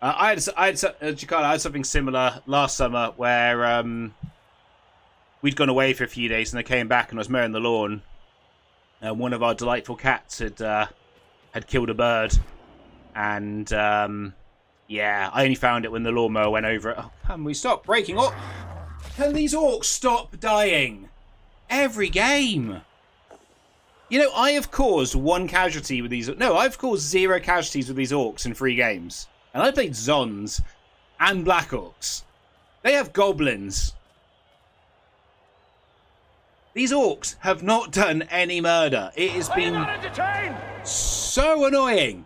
I had something similar last summer where we'd gone away for a few days and I came back and I was mowing the lawn. And one of our delightful cats had killed a bird. And, yeah, I only found it when the lawnmower went over it. Oh, can we stop breaking up? Can these orcs stop dying? Every game. You know, I have caused 1 casualty with these... No, I've caused 0 casualties with these orcs in 3 games. And I played Zons and Black Orcs. They have goblins. These orcs have not done any murder. It has been so annoying.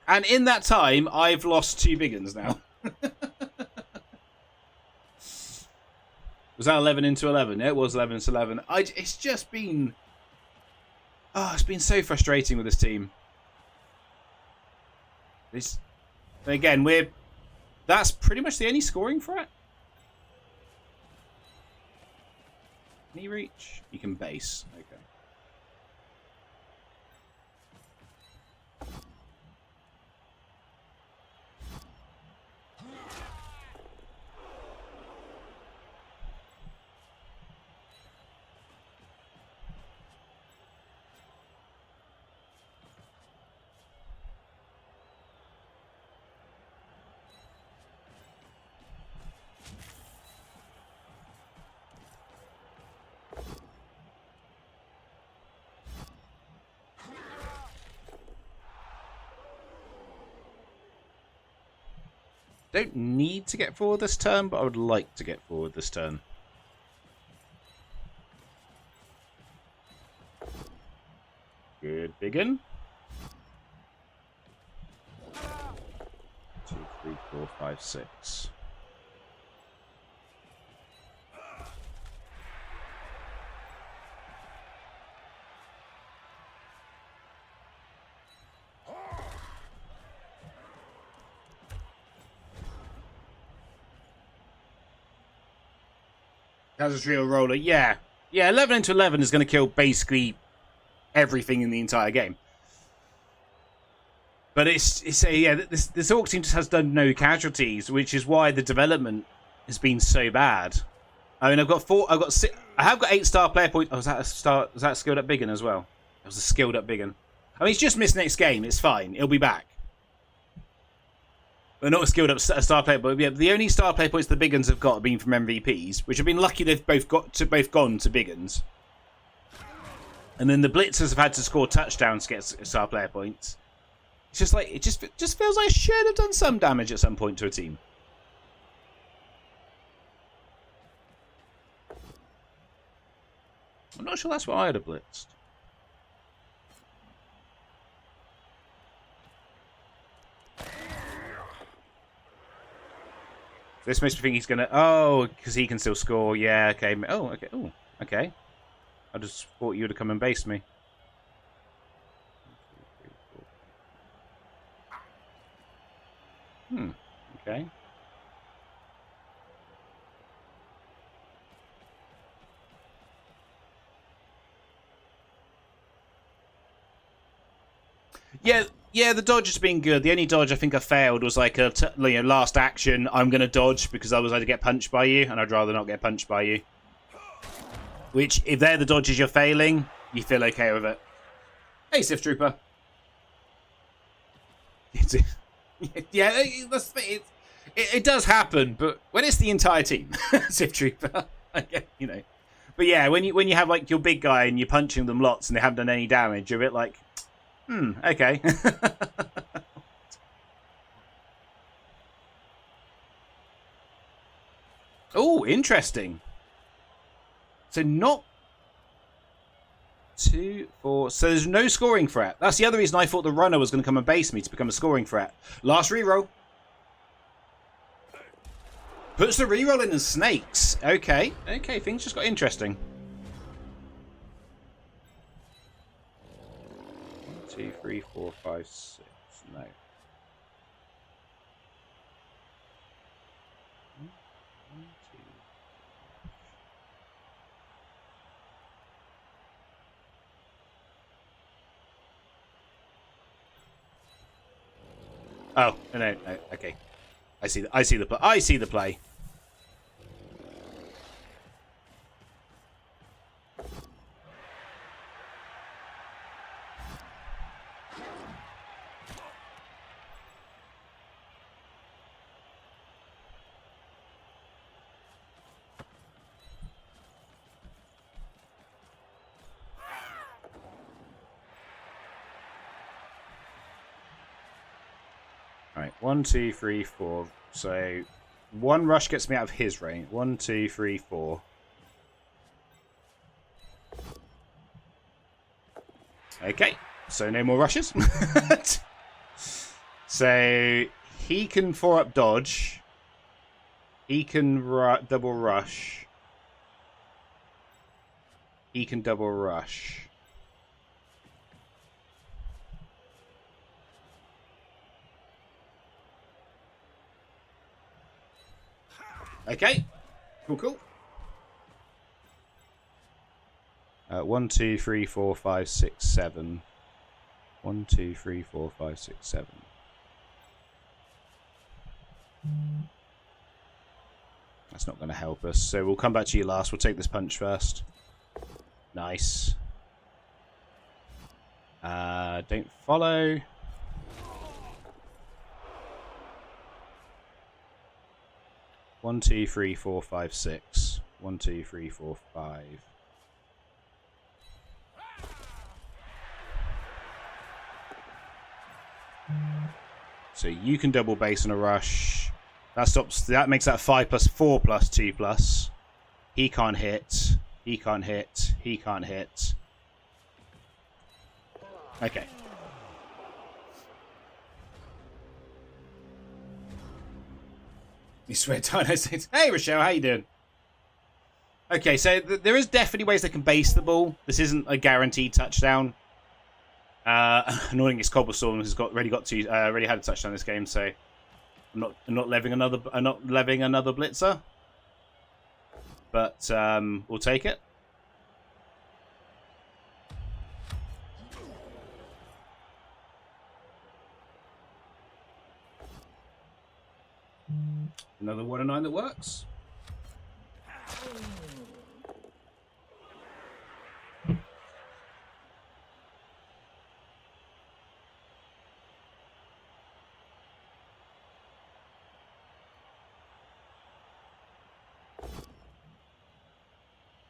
And in that time, I've lost 2 big uns now. Was that 11 into 11? Yeah, it was 11 into 11. It's just been... Oh, it's been so frustrating with this team. Again, that's pretty much the only scoring threat. Can he reach? He can base. Okay. Don't need to get forward this turn, but I would like to get forward this turn. Good, big un. 2, 3, 4, 5, 6. Has a real roller, yeah. Yeah, 11 into 11 is going to kill basically everything in the entire game. But yeah, this Orc team just has done no casualties, which is why the development has been so bad. I mean, I've got 8 star player points. Oh, was that a skilled up big un as well? It was a skilled up big un. I mean, he's just missed next game. It's fine. He'll be back. But not a skilled up star player, but yeah, the only star player points the big uns have got have been from MVPs, which have been lucky they've both gone to big uns. And then the blitzers have had to score touchdowns to get star player points. It's just like it just feels like I should have done some damage at some point to a team. I'm not sure that's what I would have blitzed. This makes me think he's gonna. Oh, because he can still score. Yeah. Okay. Oh. Okay. Oh. Okay. I just thought you would have come and based me. Okay. Yeah, the dodge has been good. The only dodge I think I failed was like a last action. I'm going to dodge because otherwise I'd get punched by you, and I'd rather not get punched by you. Which, if they're the dodges you're failing, you feel okay with it. Hey, Sith Trooper. Yeah, it does happen, but when it's the entire team, Sith Trooper, you know. But yeah, when you have like your big guy and you're punching them lots and they haven't done any damage, you're a bit like, okay. Oh, interesting. So not 2, 4. So there's no scoring threat. That's the other reason I thought the runner was going to come and base me to become a scoring threat. Last reroll. Puts the reroll in as snakes. Okay, things just got interesting. 1, 2, 3, 4, 5, 6. No. 1, 2. Oh, no, okay. I see the play. I see the play. Alright, 1, 2, 3, 4. So, 1 rush gets me out of his range. 1, 2, 3, 4. Okay, so no more rushes. So, he can 4-up dodge. He can double rush. He can double rush. Okay. Cool. 1, 2, 3, 4, 5, 6, 7. 1, 2, 3, 4, 5, 6, 7. That's not going to help us. So we'll come back to you last. We'll take this punch first. Nice. Don't follow. One, 2, 3, 4, 5, 6. 1, 2, 3, 4, 5. So you can double base on a rush. That stops. That makes that 5 plus 4 plus 2 plus. He can't hit. He can't hit. He can't hit. Okay. You swear, Dino says, "Hey, Rochelle, how you doing?" Okay, so there is definitely ways they can base the ball. This isn't a guaranteed touchdown. Annoying, it's Cobblestone has already had a touchdown this game, so I'm not levying another blitzer, but we'll take it. Another 1 and 9 that works.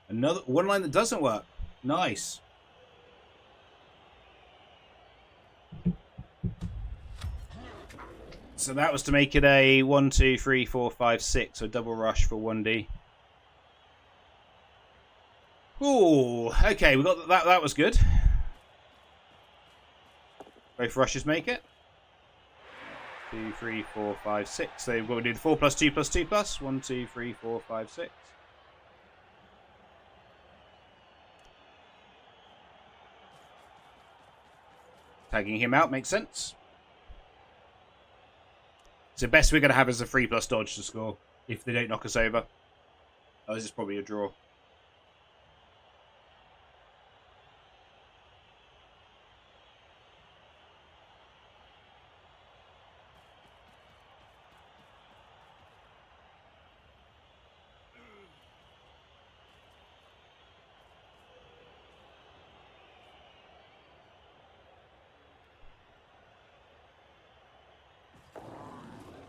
Another 1 line that doesn't work. Nice. So that was to make it a 1, 2, 3, 4, 5, 6, so double rush for 1D. Ooh, okay, we got that. That was good. Both rushes make it. 2, 3, 4, 5, 6. So we've got to do the 4 plus 2 plus 2 plus. 1, 2, 3, 4, 5, 6. Tagging him out makes sense. So best we're going to have is a 3 plus dodge to score if they don't knock us over. Oh, this is probably a draw.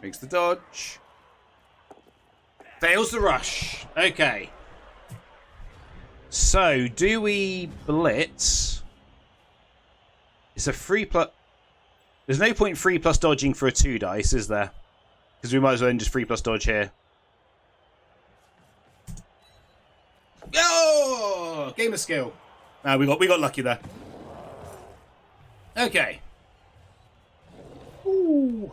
Makes the dodge. Fails the rush. Okay. So, do we blitz? It's a 3 plus... There's no point 3 plus dodging for a 2 dice, is there? Because we might as well just 3 plus dodge here. Oh! Game of skill. Ah, we got lucky there. Okay. Ooh.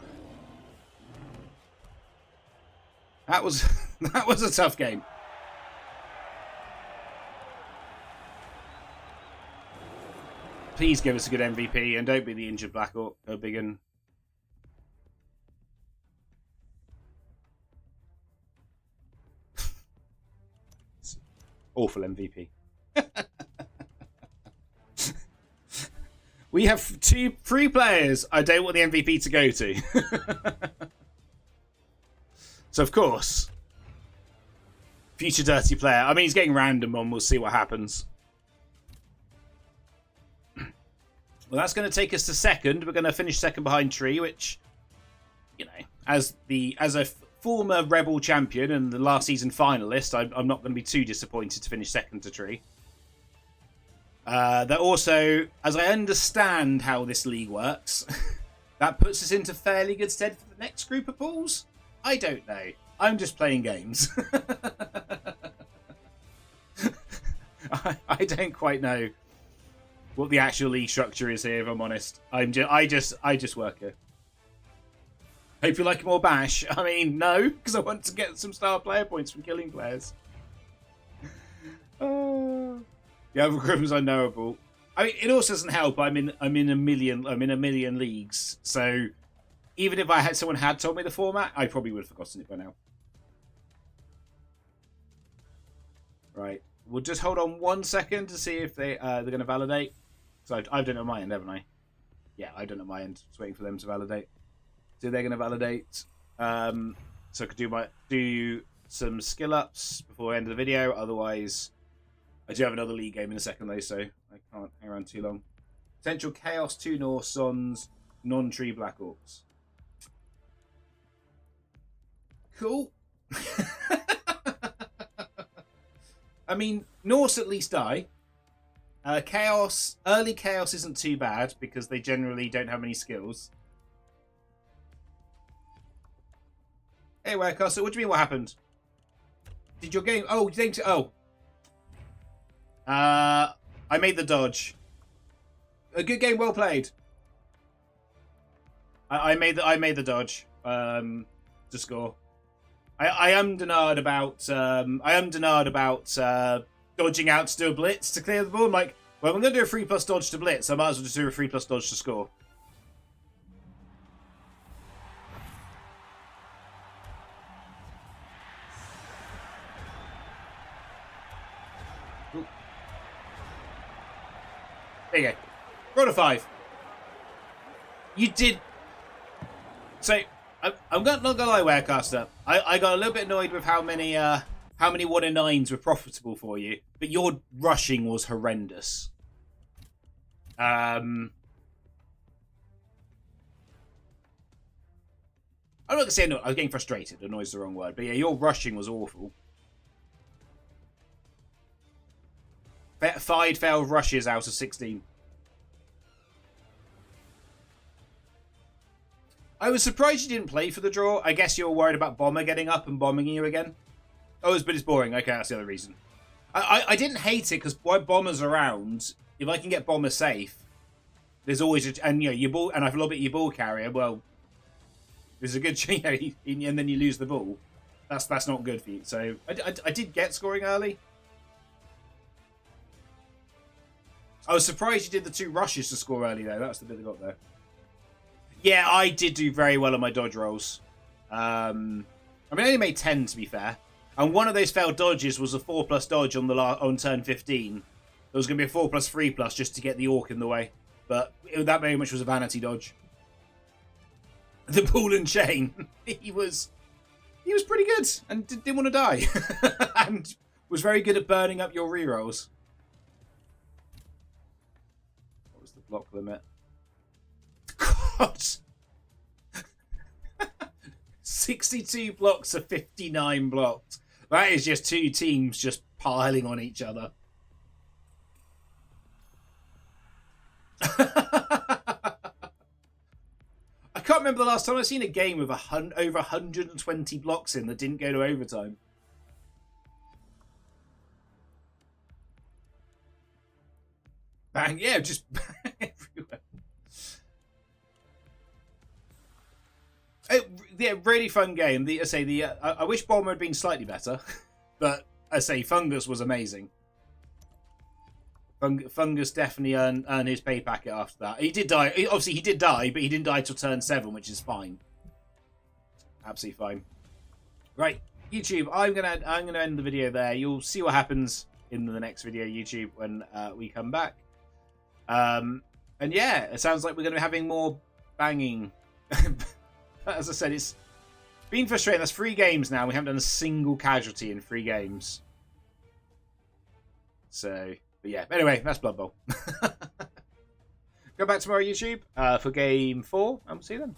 That was a tough game. Please give us a good MVP and don't be the injured Black Orc Biggin. Awful MVP. We have 3 players I don't want the MVP to go to. So, of course, future dirty player. I mean, he's getting random on. We'll see what happens. Well, that's going to take us to second. We're going to finish second behind Tree, which, you know, as a former Rebel champion and the last season finalist, I'm not going to be too disappointed to finish second to Tree. That also, as I understand how this league works, that puts us into fairly good stead for the next group of pools. I don't know. I'm just playing games. I don't quite know what the actual league structure is here, if I'm honest. I just work here. Hope you like it more bash. I mean, no, because I want to get some star player points from killing players. The algorithm's unknowable. I mean, it also doesn't help. I'm in a million leagues, so even if someone had told me the format, I probably would have forgotten it by now. Right, we'll just hold on 1 second to see if they're going to validate. So I've done it on my end, haven't I? Yeah, I've done it on my end. Just waiting for them to validate. So they're going to validate. So I could do some skill ups before the end of the video. Otherwise, I do have another league game in a second though, so I can't hang around too long. Potential Chaos 2 Norse Sons, non-tree Black Orcs. Cool. I mean, Norse at least die. Chaos, early Chaos isn't too bad because they generally don't have many skills. Hey, Warecaster, what do you mean what happened? Did your game... Oh, I made the dodge. A good game, well played. I made the dodge to score. I am denied about dodging out to do a blitz to clear the ball. I'm like, well, I'm going to do a 3+ dodge to blitz. I might as well just do a 3+ dodge to score. Ooh. There you go. Roll a 5. You did. So I'm not gonna lie, Warecaster. I got a little bit annoyed with how many 1-in-9s were profitable for you, but your rushing was horrendous. I'm not gonna say no. I was getting frustrated. Annoyed is the wrong word, but yeah, your rushing was awful. 5 failed rushes out of 16. I was surprised you didn't play for the draw. I guess you were worried about Bomber getting up and bombing you again. Oh, but it's boring. Okay, that's the other reason. I didn't hate it because while Bomber's around, if I can get Bomber safe, there's always and your ball, and I've lobbed at your ball carrier. Well, there's a good chance, and then you lose the ball. That's not good for you. So I did get scoring early. I was surprised you did the 2 rushes to score early though. That's the bit that got there. Yeah, I did do very well on my dodge rolls. I mean, I only made 10 to be fair, and one of those failed dodges was a 4+ dodge on turn 15. There was going to be a 4+ 3+ just to get the Orc in the way, but that very much was a vanity dodge. The ball and chain, he was pretty good and didn't want to die, and was very good at burning up your rerolls. What was the block limit? God. 62 blocks of 59 blocks. That is just 2 teams just piling on each other. I can't remember the last time I've seen a game with over 120 blocks in that didn't go to overtime. Bang, yeah, just everywhere. Yeah, really fun game. I wish Bomber had been slightly better, but I say Fungus was amazing. Fungus definitely earned his pay packet after that. He did die. Obviously, he did die, but he didn't die till turn 7, which is fine. Absolutely fine. Right, YouTube. I'm gonna end the video there. You'll see what happens in the next video, YouTube, when we come back. And yeah, it sounds like we're gonna be having more banging. As I said, it's been frustrating. That's 3 games now. We haven't done a single casualty in 3 games. So, but yeah. Anyway, that's Blood Bowl. Go back tomorrow, YouTube, for game 4, and we'll see you then.